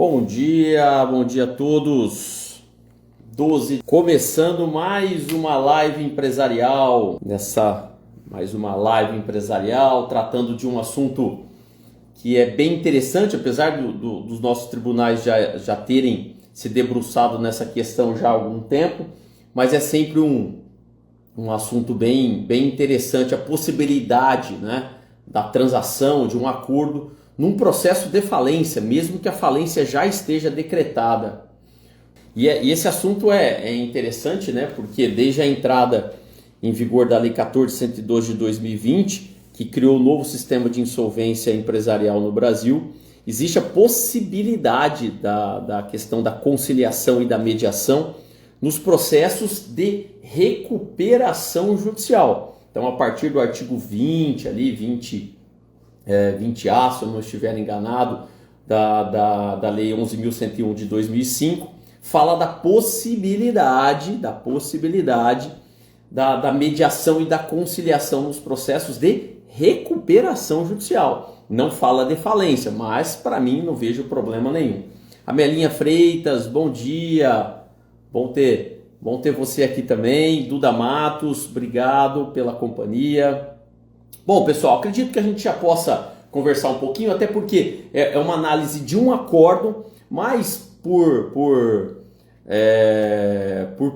Bom dia a todos. 12, começando mais uma live empresarial, tratando de um assunto que é bem interessante, apesar dos nossos tribunais já terem se debruçado nessa questão já há algum tempo, mas é sempre um assunto bem interessante, a possibilidade, né, da transação, de um acordo num processo de falência, mesmo que a falência já esteja decretada. E esse assunto é interessante, né, porque desde a entrada em vigor da Lei 14.102 de 2020, que criou o novo sistema de insolvência empresarial no Brasil, existe a possibilidade da questão da conciliação e da mediação nos processos de recuperação judicial. Então, a partir do artigo 20, 20A, se eu não estiver enganado, da Lei 11.101 de 2005, fala da possibilidade da mediação e da conciliação nos processos de recuperação judicial. Não fala de falência, mas para mim não vejo problema nenhum. Amelinha Freitas, bom dia, bom ter você aqui também. Duda Matos, obrigado pela companhia. Bom, pessoal, acredito que a gente já possa conversar um pouquinho, até porque é uma análise de um acórdão, mas por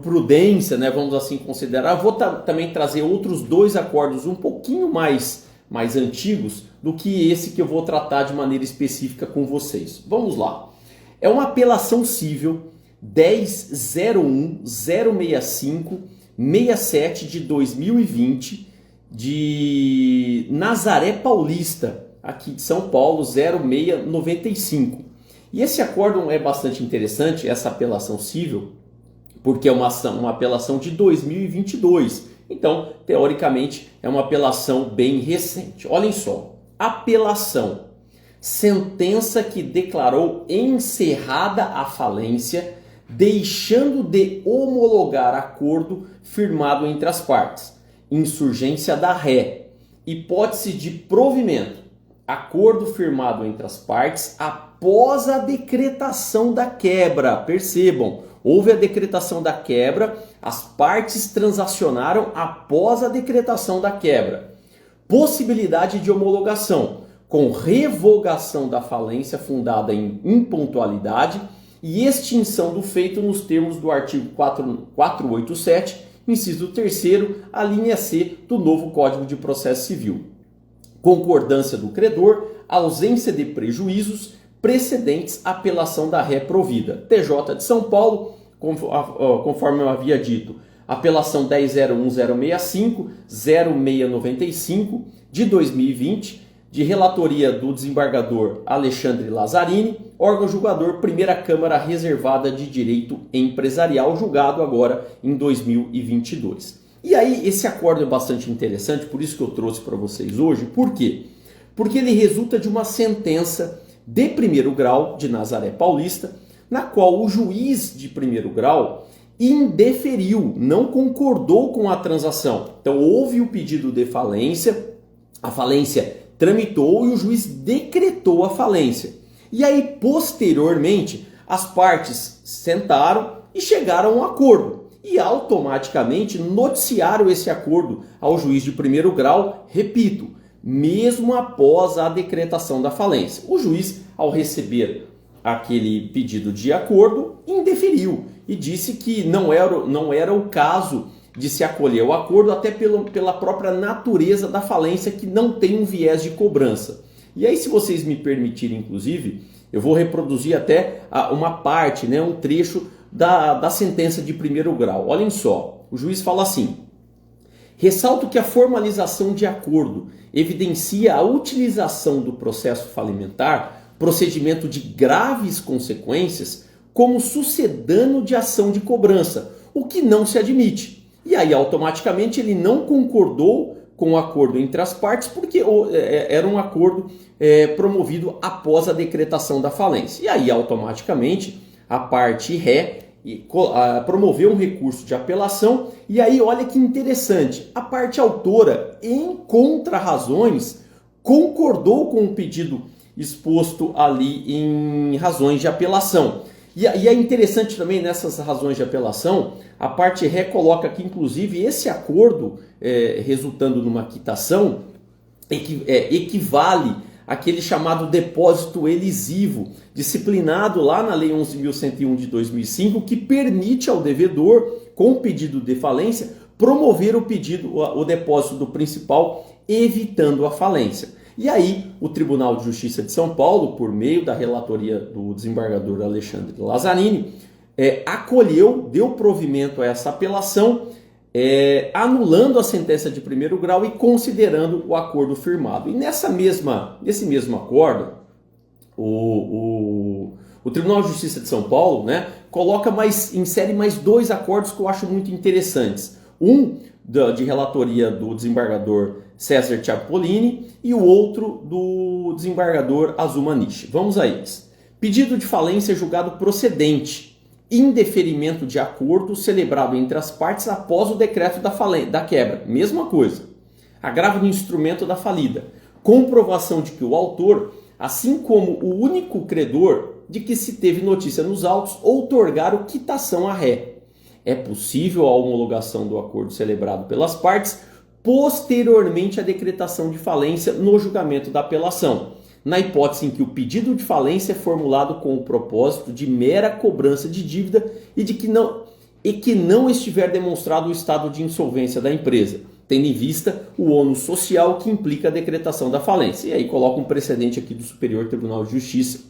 prudência, né, vamos assim considerar, vou também trazer outros dois acórdãos um pouquinho mais antigos do que esse que eu vou tratar de maneira específica com vocês. Vamos lá. É uma apelação civil 10.001.065.67 de 2020, de Nazaré Paulista, aqui de São Paulo, 0695. E esse acórdão é bastante interessante, essa apelação civil, porque é uma apelação de 2022. Então, teoricamente, é uma apelação bem recente. Olhem só, apelação, sentença que declarou encerrada a falência, deixando de homologar acordo firmado entre as partes. Insurgência da ré, hipótese de provimento, acordo firmado entre as partes após a decretação da quebra. Percebam, houve a decretação da quebra, as partes transacionaram após a decretação da quebra. Possibilidade de homologação, com revogação da falência fundada em impontualidade e extinção do feito nos termos do artigo 487, inciso 3º, a linha C do novo Código de Processo Civil. Concordância do credor, ausência de prejuízos precedentes à apelação da ré provida. TJ de São Paulo, conforme eu havia dito, apelação 10.001.065.0695 de 2020, de relatoria do desembargador Alexandre Lazzarini, órgão julgador, Primeira Câmara Reservada de Direito Empresarial, julgado agora em 2022. E aí, esse acordo é bastante interessante, por isso que eu trouxe para vocês hoje. Por quê? Porque ele resulta de uma sentença de primeiro grau de Nazaré Paulista, na qual o juiz de primeiro grau indeferiu, não concordou com a transação. Então, houve o pedido de falência, a falência tramitou e o juiz decretou a falência. E aí, posteriormente, as partes sentaram e chegaram a um acordo. E automaticamente noticiaram esse acordo ao juiz de primeiro grau, repito, mesmo após a decretação da falência. O juiz, ao receber aquele pedido de acordo, indeferiu e disse que não era o caso de se acolher o acordo, até pela própria natureza da falência, que não tem um viés de cobrança. E aí, se vocês me permitirem, inclusive, eu vou reproduzir até uma parte, né, um trecho da sentença de primeiro grau. Olhem só, o juiz fala assim: ressalto que a formalização de acordo evidencia a utilização do processo falimentar, procedimento de graves consequências, como sucedâneo de ação de cobrança, o que não se admite. E aí, automaticamente, ele não concordou com o acordo entre as partes, porque era um acordo promovido após a decretação da falência. E aí, automaticamente, a parte ré promoveu um recurso de apelação. E aí, olha que interessante, a parte autora, em contrarrazões, concordou com o pedido exposto ali em razões de apelação. E é interessante também nessas razões de apelação, a parte ré coloca que inclusive esse acordo resultando numa quitação equivale àquele chamado depósito elisivo, disciplinado lá na Lei 11.101 de 2005, que permite ao devedor, com o pedido de falência, promover o depósito do principal, evitando a falência. E aí, o Tribunal de Justiça de São Paulo, por meio da relatoria do desembargador Alexandre Lazzarini, acolheu, deu provimento a essa apelação, anulando a sentença de primeiro grau e considerando o acordo firmado. E nesse mesmo acordo, o Tribunal de Justiça de São Paulo, né, insere mais dois acordos que eu acho muito interessantes. Um de relatoria do desembargador César Ciampolini e o outro do desembargador Azuma Nishi. Vamos a eles. Pedido de falência julgado procedente, indeferimento de acordo celebrado entre as partes após o decreto da quebra. Mesma coisa. Agravo do instrumento da falida. Comprovação de que o autor, assim como o único credor de que se teve notícia nos autos, outorgaram quitação à ré. É possível a homologação do acordo celebrado pelas partes posteriormente à decretação de falência no julgamento da apelação, na hipótese em que o pedido de falência é formulado com o propósito de mera cobrança de dívida e que não estiver demonstrado o estado de insolvência da empresa, tendo em vista o ônus social que implica a decretação da falência. E aí coloca um precedente aqui do Superior Tribunal de Justiça.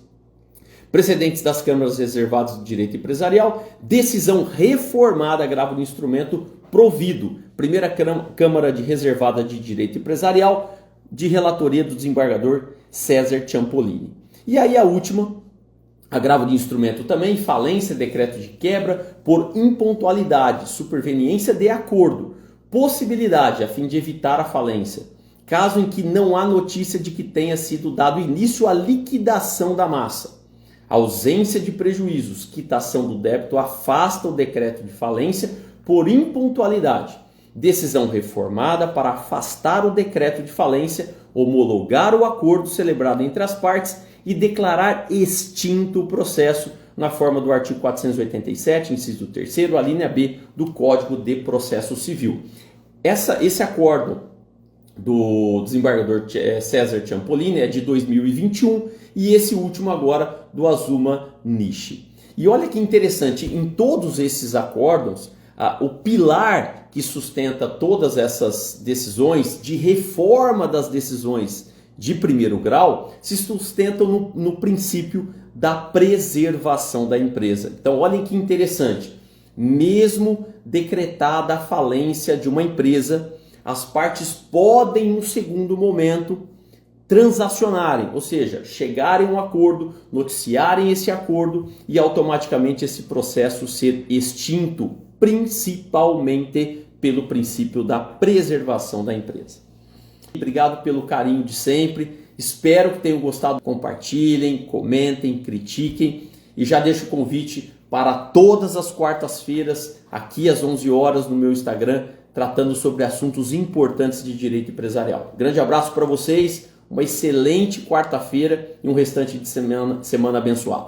Precedentes das câmaras reservadas de direito empresarial, decisão reformada, agravo do instrumento provido. Primeira Câmara Reservada de Direito Empresarial, de relatoria do desembargador César Ciampolini. E aí a última, agravo de instrumento também, falência, decreto de quebra por impontualidade, superveniência de acordo, possibilidade a fim de evitar a falência, caso em que não há notícia de que tenha sido dado início à liquidação da massa. Ausência de prejuízos, quitação do débito afasta o decreto de falência por impontualidade. Decisão reformada para afastar o decreto de falência, homologar o acordo celebrado entre as partes e declarar extinto o processo na forma do artigo 487, inciso 3º, a linha B do Código de Processo Civil. Esse acordo do desembargador César Ciampolini é de 2021 e esse último agora do Azuma Nishi. E olha que interessante, em todos esses acordos, o pilar que sustenta todas essas decisões de reforma das decisões de primeiro grau se sustentam no princípio da preservação da empresa. Então olhem que interessante, mesmo decretada a falência de uma empresa, as partes podem, no segundo momento, transacionarem, ou seja, chegarem a um acordo, noticiarem esse acordo e automaticamente esse processo ser extinto, principalmente pelo princípio da preservação da empresa. Obrigado pelo carinho de sempre, espero que tenham gostado. Compartilhem, comentem, critiquem e já deixo o convite para todas as quartas-feiras, aqui às 11 horas no meu Instagram, tratando sobre assuntos importantes de direito empresarial. Grande abraço para vocês, uma excelente quarta-feira e um restante de semana abençoado.